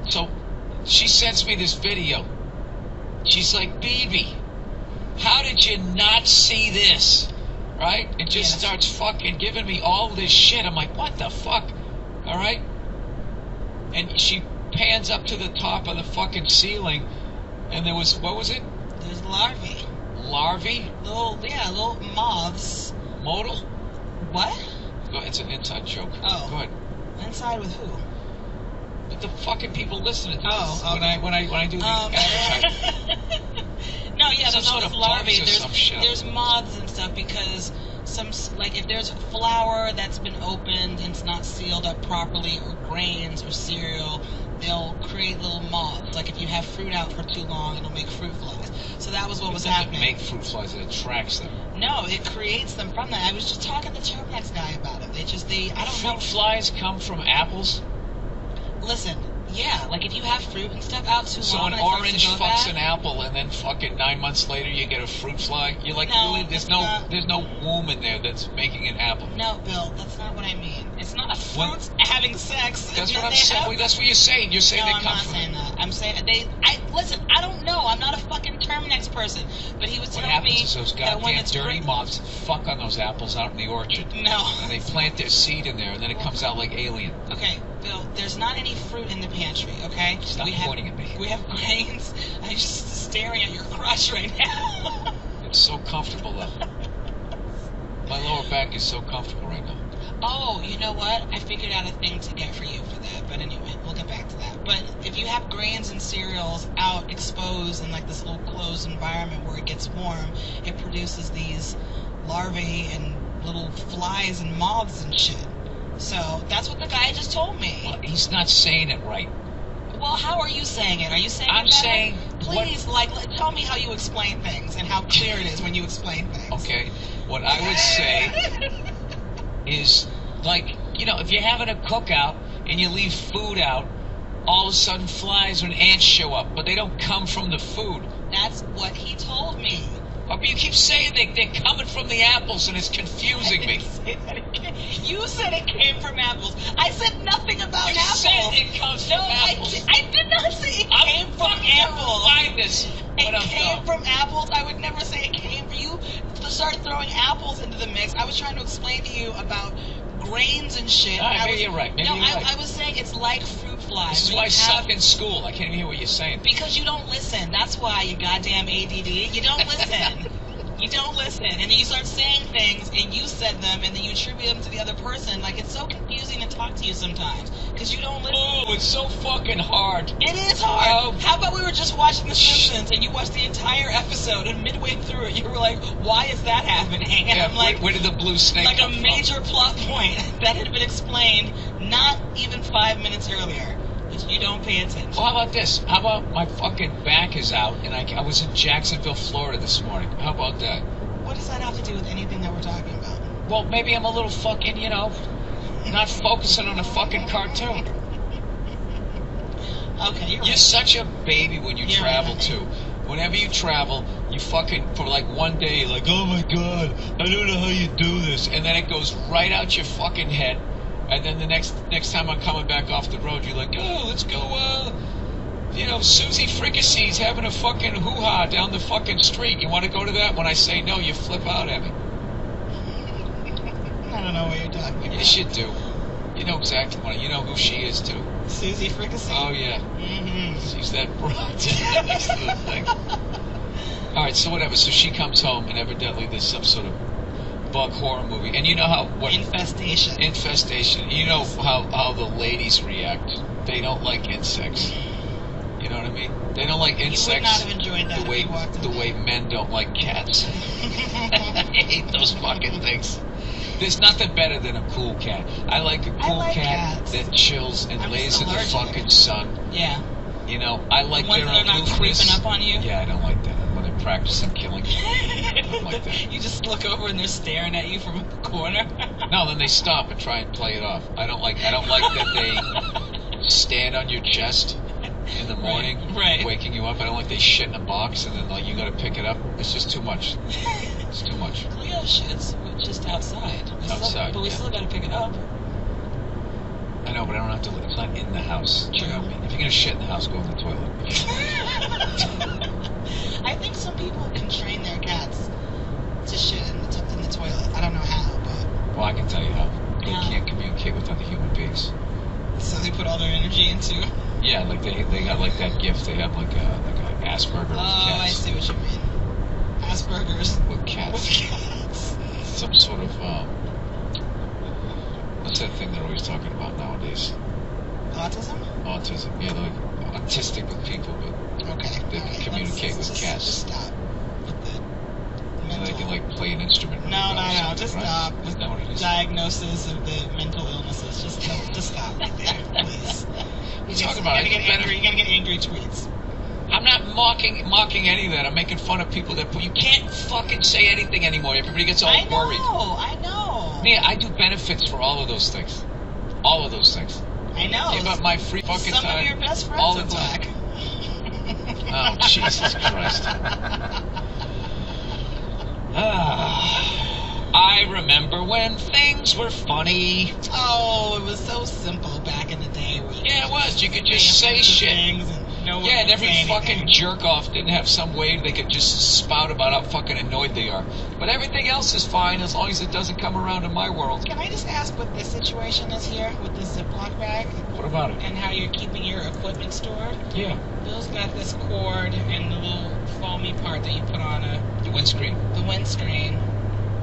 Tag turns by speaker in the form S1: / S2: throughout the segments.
S1: So she sends me this video. She's like, BB, how did you not see this? Right? It just starts fucking giving me all this shit. I'm like, what the fuck? All right? And she pans up to the top of the fucking ceiling, and there was, what was it?
S2: There's larvae.
S1: Larvae?
S2: Little moths.
S1: Modal?
S2: What?
S1: Go ahead, it's an inside joke.
S2: Oh.
S1: Go ahead.
S2: Inside with who?
S1: But the fucking people listening to this.
S2: Oh,
S1: okay. When I do the advertising.
S2: No, yeah, there's all
S1: sort
S2: this
S1: of
S2: larvae.
S1: bugs
S2: There's moths and stuff because like if there's flour that's been opened and it's not sealed up properly, or grains or cereal, they'll create little moths. Like if you have fruit out for too long, it'll make fruit flies. So that was what was happening.
S1: It doesn't make fruit flies, it attracts them.
S2: No, it creates them from that. I was just talking to the Terminex guy about it. I don't know.
S1: Fruit flies come from apples?
S2: Listen, yeah, like if you have fruit and stuff out too long,
S1: so an orange fucks an apple, and then fucking 9 months later you get a fruit fly. You're like,
S2: no,
S1: really? There's no womb in there that's making an apple.
S2: No, Bill, that's not what I mean. It's not a fruit having sex.
S1: That's what I'm saying. Well, that's what you're saying. You're saying
S2: no,
S1: they come
S2: from.
S1: from.
S2: I'm not saying that. I'm saying listen. I don't know. I'm not a fucking Terminex person, but he was telling me
S1: what happens is those
S2: that when
S1: goddamn
S2: it's
S1: dirty moths fuck on those apples out in the orchard.
S2: No.
S1: And they plant their seed in there, and then it comes out like alien.
S2: Okay, Bill, there's not any fruit in the pantry, okay?
S1: Stop pointing at me.
S2: We have grains. I'm just staring at your crotch right now.
S1: It's so comfortable, though. My lower back is so comfortable right now.
S2: Oh, you know what? I figured out a thing to get for you for that. But anyway, we'll get back to that. But if you have grains and cereals out exposed in like this little closed environment where it gets warm, it produces these larvae and little flies and moths and shit. So that's what the guy just told me.
S1: Well, he's not saying it right.
S2: Well, how are you saying it? Are you saying
S1: I'm
S2: it better?
S1: saying...
S2: Please, tell me how you explain things and how clear it is when you explain things.
S1: Okay. What I would say is, like, if you're having a cookout and you leave food out, all of a sudden flies and ants show up, but they don't come from the food.
S2: That's what he told me.
S1: Oh, but you keep saying they're coming from the apples, and it's confusing me.
S2: You said it came from apples. I said nothing about
S1: you
S2: apples.
S1: You said it comes from apples.
S2: I did not say it came from apples.
S1: Find this.
S2: It came from apples. I would never say it came from you. To start throwing apples into the mix, I was trying to explain to you about grains and shit.
S1: All right, maybe you're right.
S2: I was saying it's like fruit flies.
S1: This is why I suck in school. I can't even hear what you're saying.
S2: Because you don't listen. That's why, you goddamn ADD. You don't listen. You don't listen. And then you start saying things, and you said them, and then you attribute them to the other person. Like, it's so confusing to talk to you sometimes. Because you don't listen.
S1: Oh, it's so fucking hard.
S2: It is hard. How about we were just watching The Simpsons, and you watched the entire episode, and midway through it, you were like, why is that happening? And
S1: yeah,
S2: I'm like,
S1: where did the blue snake
S2: come
S1: from?
S2: Like a major plot point that had been explained not even 5 minutes earlier. You don't pay attention.
S1: Well, how about this? How about my fucking back is out, and I was in Jacksonville, Florida this morning. How about that?
S2: What does that have to do with anything that we're talking about?
S1: Well, maybe I'm a little fucking, not focusing on a fucking cartoon.
S2: Okay,
S1: you're such a baby when you travel, too. Whenever you travel, you fucking, for like one day, you're like, oh my God, I don't know how you do this. And then it goes right out your fucking head. And then the next time I'm coming back off the road, you're like, oh, let's go, Susie Fricassee's having a fucking hoo-ha down the fucking street. You want to go to that? When I say no, you flip out at me.
S2: I don't know what you're talking about.
S1: Yes, you do. You know exactly what. You know who she is, too.
S2: Susie Fricassee?
S1: Oh, yeah.
S2: Mm-hmm.
S1: She's that broad next to the thing. All right, so whatever. So she comes home, and evidently there's some sort of bug horror movie. And you know how...
S2: Infestation.
S1: Infestation. You know how the ladies react. They don't like insects. You know what I mean? They don't like insects.
S2: You would not have enjoyed that
S1: the way men don't like cats. I hate those fucking things. There's nothing better than a cool cat. I like a cool cat that chills and lays in the fucking sun.
S2: Yeah.
S1: I like their
S2: aloofness. Not creeping up on you?
S1: Yeah, I don't like that. When they practice on killing you. I don't like that.
S2: You just look over and they're staring at you from the corner?
S1: No, then they stop and try and play it off. I don't like that they stand on your chest in the morning, waking you up. I don't like they shit in a box and then you gotta pick it up. It's just too much. It's too much.
S2: Cleo shits just outside. But we still gotta pick it up.
S1: I know, but I don't have to. It's not in the house. You know what I mean? If you're gonna shit in the house, go in the toilet.
S2: I think some people can train their cats to shit in the toilet. I don't know how, but
S1: Well, I can tell you how. They
S2: Yeah.
S1: can't communicate with other human beings.
S2: so they put all their energy into.
S1: Yeah, like they got like that gift. They have like a Asperger with
S2: Oh, I
S1: cats.
S2: see what you mean. Asperger's
S1: With
S2: with
S1: cats.
S2: cats.
S1: Some sort of what's that thing they're always talking about nowadays?
S2: Autism?
S1: Autism. Yeah, they're like autistic with people, but
S2: Okay.
S1: They can communicate with cats.
S2: Just stop with the
S1: so
S2: mental.
S1: they can like play an instrument. really
S2: No,
S1: well or
S2: no.
S1: something,
S2: Just
S1: right?
S2: stop with
S1: Isn't that what it is?
S2: diagnosis of the mental illnesses. Just stop right there, please.
S1: What are you talking about?
S2: You're gonna get angry tweets.
S1: I'm not mocking any of that. I'm making fun of people that you can't fucking say anything anymore. Everybody gets all worried.
S2: I know.
S1: Yeah, I do benefits for all of those things. All of those things.
S2: I know.
S1: Give up my free fucking
S2: Some
S1: time.
S2: of your best friends
S1: all the
S2: are
S1: time.
S2: black.
S1: Oh, Jesus Christ. I remember when things were funny.
S2: Oh, it was so simple back in the day. Where
S1: Yeah, it was. You could just say shit.
S2: things and no one
S1: Yeah, and
S2: would
S1: every
S2: say
S1: fucking
S2: anything.
S1: jerk off didn't have some way they could just spout about how fucking annoyed they are. But everything else is fine as long as it doesn't come around in my world.
S2: Can I just ask what this situation is here with this Ziploc bag
S1: What about it?
S2: and how you're keeping your equipment stored?
S1: Yeah,
S2: Bill's got this cord and the little foamy part that you put on
S1: the windscreen.
S2: the windscreen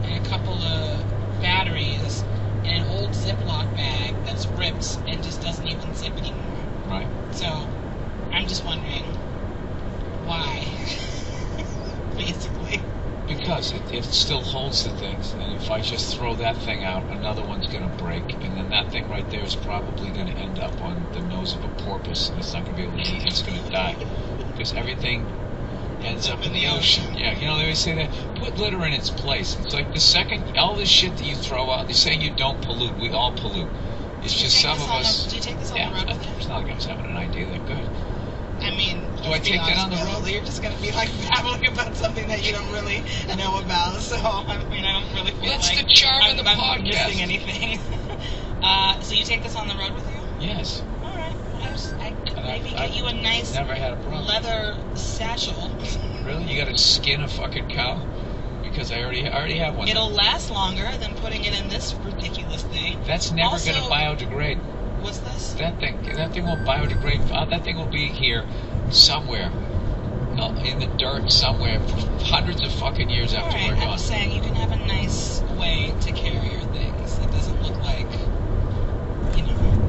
S2: and a couple of batteries and an old Ziploc bag that's ripped and just doesn't even zip anymore.
S1: Right.
S2: So, I'm just wondering why, basically.
S1: Because it still holds the things, and if I just throw that thing out, another one's going to break, and then that thing right there is probably going to end up on the nose of a porpoise, and it's not going to be able to eat, it's going to die. Because everything ends up in the ocean. Yeah, you know, they always say that, put litter in its place. It's like the second, all this shit that you throw out, they say you don't pollute, we all pollute. It's just some of us...
S2: Do you take this on
S1: Yeah,
S2: the road with
S1: it's
S2: you?
S1: not like I was having an idea that good.
S2: I mean,
S1: Do I
S2: let's be
S1: take that
S2: honest,
S1: on the
S2: Bill,
S1: road?
S2: You're just going to be like babbling about something that you don't really know about. So, I mean, I don't really feel
S1: Well, that's
S2: like
S1: the charm of the
S2: I'm
S1: podcast.
S2: missing anything. So you take this on the road with you?
S1: Yes.
S2: All right. I could
S1: And
S2: maybe
S1: I've
S2: get you a nice
S1: never had a problem.
S2: leather satchel.
S1: Really? You got to skin a fucking cow? Because I already have one.
S2: It'll last longer than putting it in this ridiculous thing.
S1: That's never
S2: Also-
S1: going to biodegrade.
S2: What's this?
S1: That thing won't biodegrade. That thing will be here somewhere, in the dirt somewhere, for hundreds of fucking years after
S2: Alright,
S1: we're
S2: I'm
S1: gone.
S2: just saying you can have a nice way to carry your things. It doesn't look like,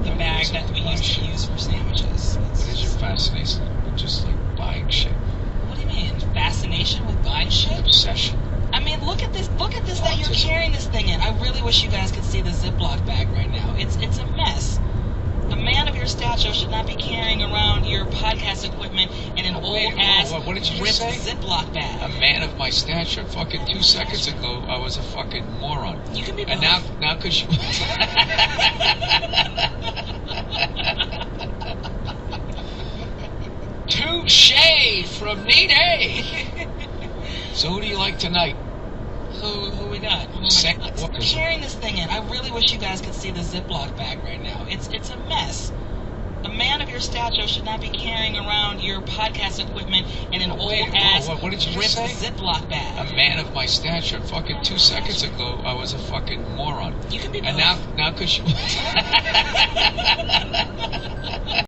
S2: the bag that we used to use for sandwiches.
S1: What is your fascination with just like buying shit?
S2: What do you mean? Fascination with buying shit?
S1: Obsession.
S2: I mean, look at this that you're
S1: Autism.
S2: carrying this thing in. I really wish you guys could see the Ziploc bag right now. It's a mess. A man of your stature should not be carrying around your podcast equipment in an
S1: Wait,
S2: old ass
S1: what did you
S2: ripped
S1: just say?
S2: Ziploc bag.
S1: A man of my stature. Fucking 2 seconds ago, I was a fucking moron.
S2: You can be
S1: And
S2: both.
S1: now, cause you. Touche from Nene. So who do you like tonight?
S2: Who we got? Who am
S1: Sec-
S2: I
S1: what is it?
S2: carrying this thing in? I really wish you guys could see the Ziploc bag right now. It's a mess. A man of your stature should not be carrying around your podcast equipment in an old ass
S1: what did you
S2: ripped
S1: just say?
S2: Ziploc bag.
S1: A man of my stature. Fucking 2 seconds ago, I was a fucking moron.
S2: You can be
S1: And
S2: both.
S1: now, cause you.